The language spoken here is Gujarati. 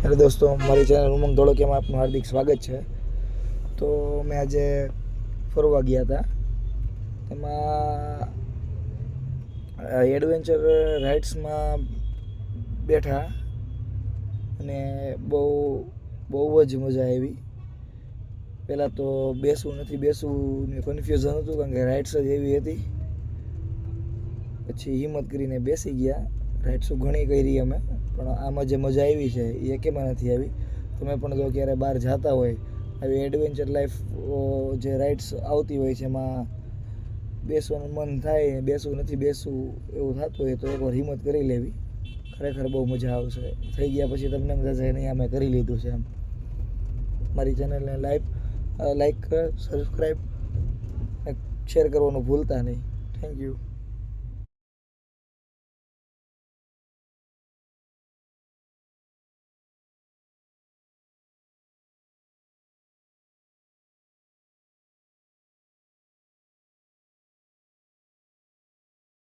હેલો દોસ્તો, મારી ચેનલ ઉમંગ ધોળકિયામાં આપનું હાર્દિક સ્વાગત છે. તો મેં આજે ફરવા ગયા હતા. એમાં એડવેન્ચર રાઇડ્સમાં બેઠા અને બહુ જ મજા આવી. પહેલાં તો બેસવું નથી બેસવું ને કન્ફ્યુઝન હતું, કારણ કે રાઇડ્સ જ એવી હતી. પછી હિંમત કરીને બેસી ગયા. રાઇડ્સો ઘણી કરી અમે, પણ આમાં જે મજા આવી છે એ એકેમાં નથી આવી. તમે પણ જો ક્યારે બહાર જતા હોય, આવી એડવેન્ચર લાઈફ જે રાઇડ્સ આવતી હોય છે એમાં બેસવાનું મન થાય, બેસવું નથી બેસવું એવું થતું હોય તો એકવાર હિંમત કરી લેવી. ખરેખર બહુ મજા આવશે. થઈ ગયા પછી તમને મજા જાય નહીં અમે કરી લીધું છે એમ. મારી ચેનલને લાઈક, સબસ્ક્રાઈબ, શેર કરવાનું ભૂલતા નહીં. Thank you.